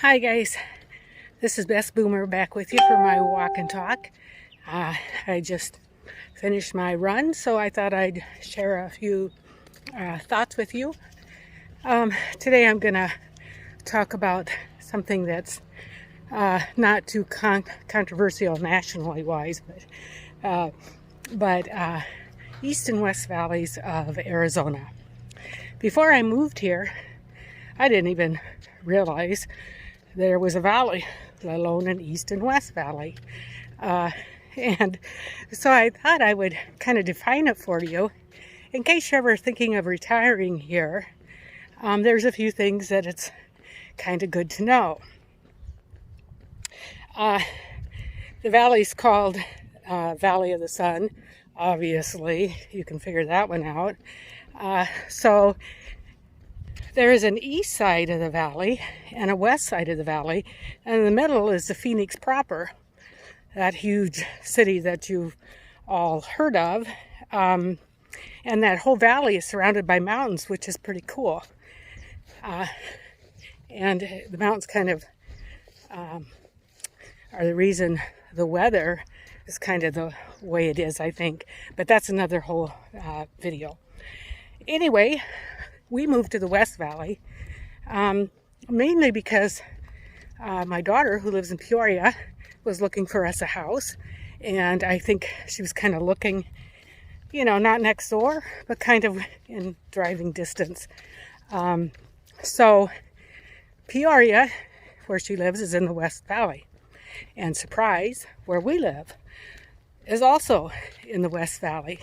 Hi guys, this is Best Boomer back with you for my walk and talk. I just finished my run, so I thought I'd share a few thoughts with you. Today I'm going to talk about something that's not too controversial nationally wise, but East and West Valleys of Arizona. Before I moved here, I didn't even realize there was a valley, let alone an East and West Valley. And so I thought I would kind of define it for you. In case you're ever thinking of retiring here, there's a few things that it's kind of good to know. The valley's called Valley of the Sun. Obviously, you can figure that one out. So there is an east side of the valley and a west side of the valley, and in the middle is the Phoenix proper, that huge city that you've all heard of. And that whole valley is surrounded by mountains, which is pretty cool. And the mountains kind of are the reason the weather is kind of the way it is, I think. But that's another whole video. Anyway, we moved to the West Valley, mainly because my daughter, who lives in Peoria, was looking for us a house. And I think she was kind of looking, not next door, but kind of in driving distance. So Peoria, where she lives, is in the West Valley. And Surprise, where we live, is also in the West Valley.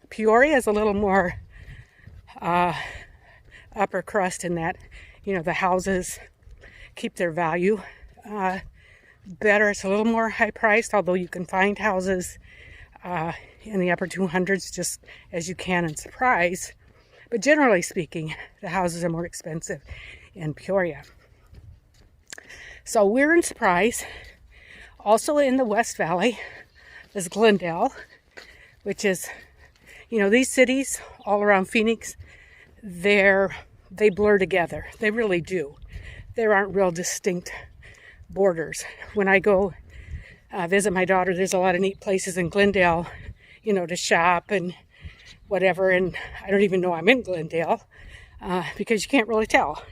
Peoria is a little more upper crust in that, the houses keep their value better. It's a little more high priced, although you can find houses in the upper 200s just as you can in Surprise. But generally speaking, the houses are more expensive in Peoria. So we're in Surprise. Also in the West Valley is Glendale, which is, these cities all around Phoenix, they blur together. They really do. There aren't real distinct borders. When I go visit my daughter, there's a lot of neat places in Glendale, to shop and whatever. And I don't even know I'm in Glendale because you can't really tell.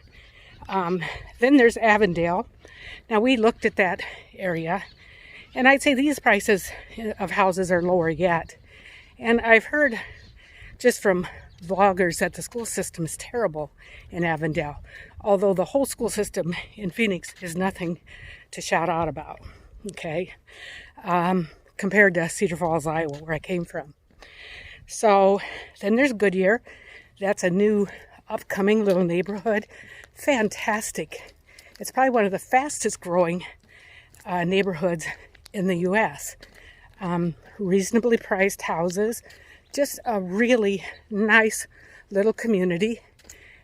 Then there's Avondale. Now we looked at that area, and I'd say these prices of houses are lower yet. And I've heard just from vloggers that the school system is terrible in Avondale, although the whole school system in Phoenix is nothing to shout out about, okay, compared to Cedar Falls, Iowa, where I came from. So then there's Goodyear. That's a new upcoming little neighborhood. Fantastic. It's probably one of the fastest growing neighborhoods in the U.S. Reasonably priced houses. Just a really nice little community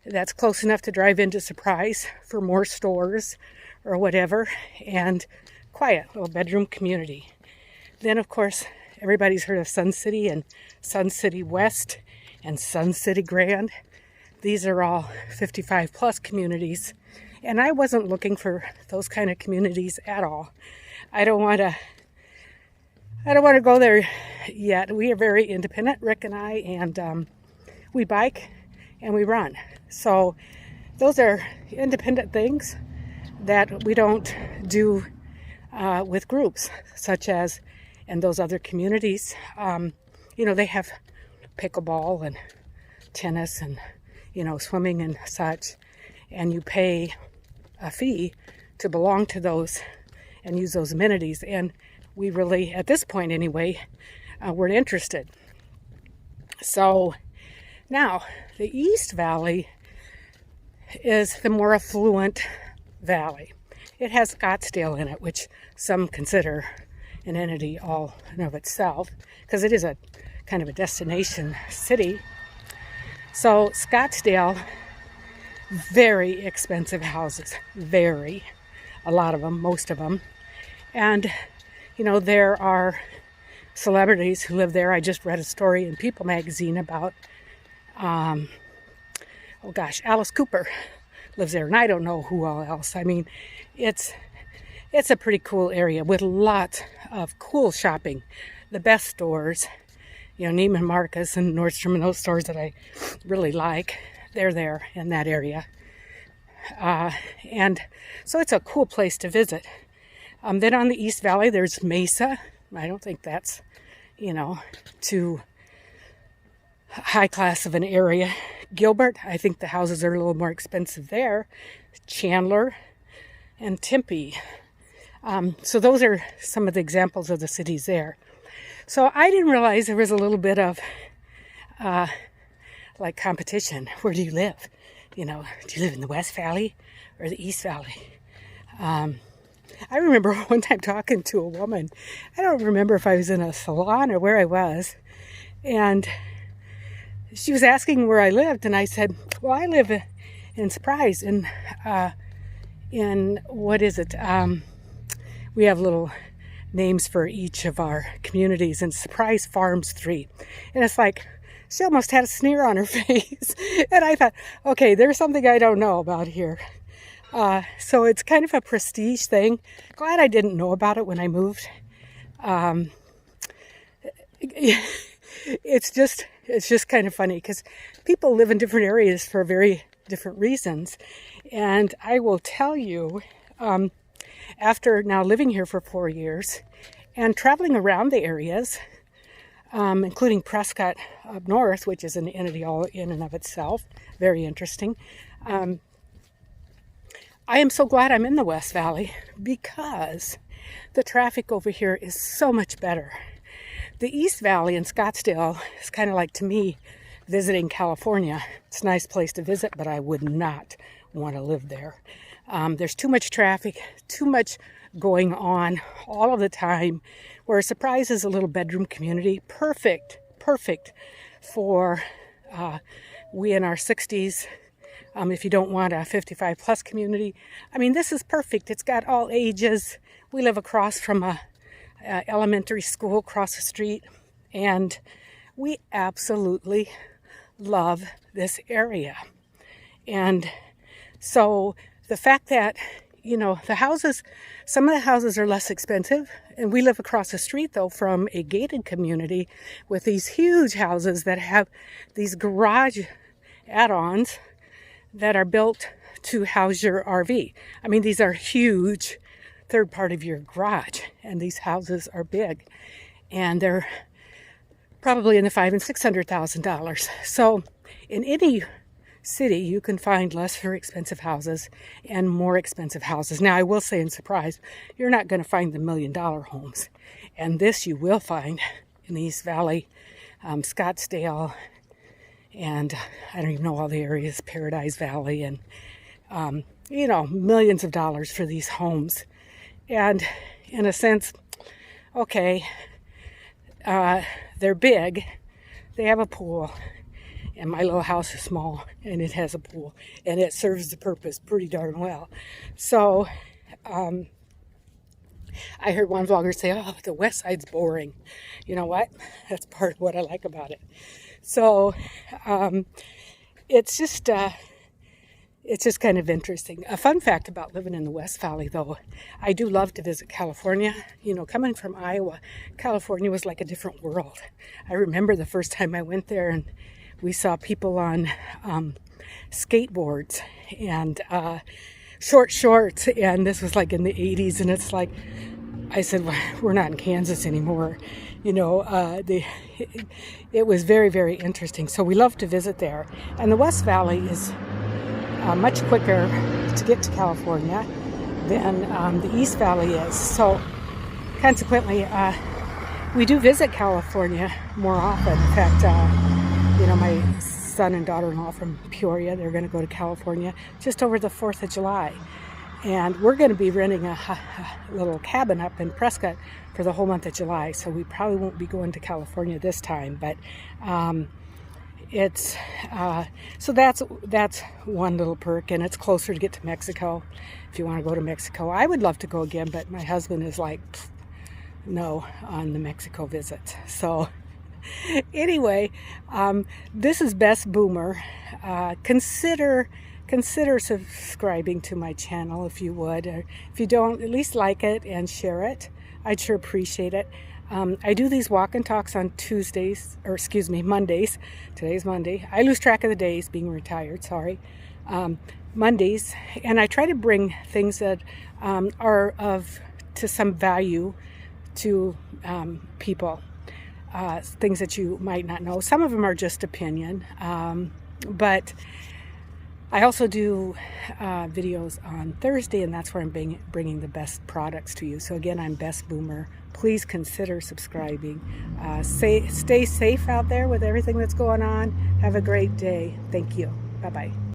that's close enough to drive into Surprise for more stores or whatever, and quiet little bedroom community. Then, of course, everybody's heard of Sun City and Sun City West and Sun City Grand. These are all 55 plus communities, and I wasn't looking for those kind of communities at all. I don't want to go there yet. We are very independent, Rick and I, and we bike and we run. So those are independent things that we don't do with groups, such as in those other communities. They have pickleball and tennis and, swimming and such, and you pay a fee to belong to those and use those amenities. And we really, at this point anyway, weren't interested. So now the East Valley is the more affluent valley. It has Scottsdale in it, which some consider an entity all in of itself, because it is a kind of a destination city. So Scottsdale, very expensive houses, a lot of them, most of them. And there are celebrities who live there. I just read a story in People magazine about Alice Cooper lives there, and I don't know who all else. I mean, it's a pretty cool area with lots of cool shopping. The best stores, Neiman Marcus and Nordstrom and those stores that I really like, they're there in that area. And so it's a cool place to visit. Then on the East Valley, there's Mesa. I don't think that's, too high class of an area. Gilbert, I think the houses are a little more expensive there. Chandler and Tempe. So those are some of the examples of the cities there. So I didn't realize there was a little bit of like competition. Where do you live? Do you live in the West Valley or the East Valley? I remember one time talking to a woman. I don't remember if I was in a salon or where I was. And she was asking where I lived. And I said, well, I live in Surprise. In what is it? We have little names for each of our communities. And Surprise Farms 3. And it's like, she almost had a sneer on her face. And I thought, okay, there's something I don't know about here. So it's kind of a prestige thing. Glad I didn't know about it when I moved. It's just kind of funny because people live in different areas for very different reasons. And I will tell you, after now living here for 4 years and traveling around the areas, including Prescott up north, which is an entity all in and of itself, very interesting. I am so glad I'm in the West Valley because the traffic over here is so much better. The East Valley in Scottsdale is kind of like, to me, visiting California. It's a nice place to visit, but I would not want to live there. There's too much traffic, too much going on all of the time, where Surprise is a little bedroom community. Perfect for we in our 60s. If you don't want a 55 plus community. I mean, this is perfect. It's got all ages. We live across from a elementary school across the street, and we absolutely love this area. And so the fact that, the houses, some of the houses are less expensive, and we live across the street, though, from a gated community with these huge houses that have these garage add-ons that are built to house your RV. I mean, these are huge, third part of your garage, and these houses are big, and they're probably in the $500,000 and $600,000. So in any city, you can find lesser expensive houses and more expensive houses. Now, I will say in Surprise, you're not going to find the $1 million homes, and this you will find in the East Valley, Scottsdale, and I don't even know all the areas, Paradise Valley, and, millions of dollars for these homes. And in a sense, okay, they're big, they have a pool, and my little house is small, and it has a pool, and it serves the purpose pretty darn well. So, I heard one vlogger say, oh, the West Side's boring. You know what? That's part of what I like about it. So, it's just kind of interesting. A fun fact about living in the West Valley, though, I do love to visit California. Coming from Iowa, California was like a different world. I remember the first time I went there, and we saw people on skateboards and short shorts, and this was like in the 80s, and it's like, I said, well, we're not in Kansas anymore. It was very, very interesting. So we love to visit there. And the West Valley is much quicker to get to California than the East Valley is. So consequently, we do visit California more often. In fact, my son and daughter-in-law from Peoria, they're going to go to California just over the 4th of July. And we're going to be renting a little cabin up in Prescott for the whole month of July. So we probably won't be going to California this time. But so that's one little perk. And it's closer to get to Mexico if you want to go to Mexico. I would love to go again, but my husband is like, no on the Mexico visit. So anyway, this is Best Boomer. Consider consider subscribing to my channel if you would. Or if you don't, at least like it and share it. I'd sure appreciate it. I do these walk and talks on Tuesdays, or excuse me, Mondays. Today's Monday. I lose track of the days being retired, sorry. Mondays, and I try to bring things that are to some value to people. Things that you might not know. Some of them are just opinion, but I also do videos on Thursday, and that's where I'm bringing the best products to you. So again, I'm Best Boomer. Please consider subscribing. Stay safe out there with everything that's going on. Have a great day. Thank you. Bye-bye.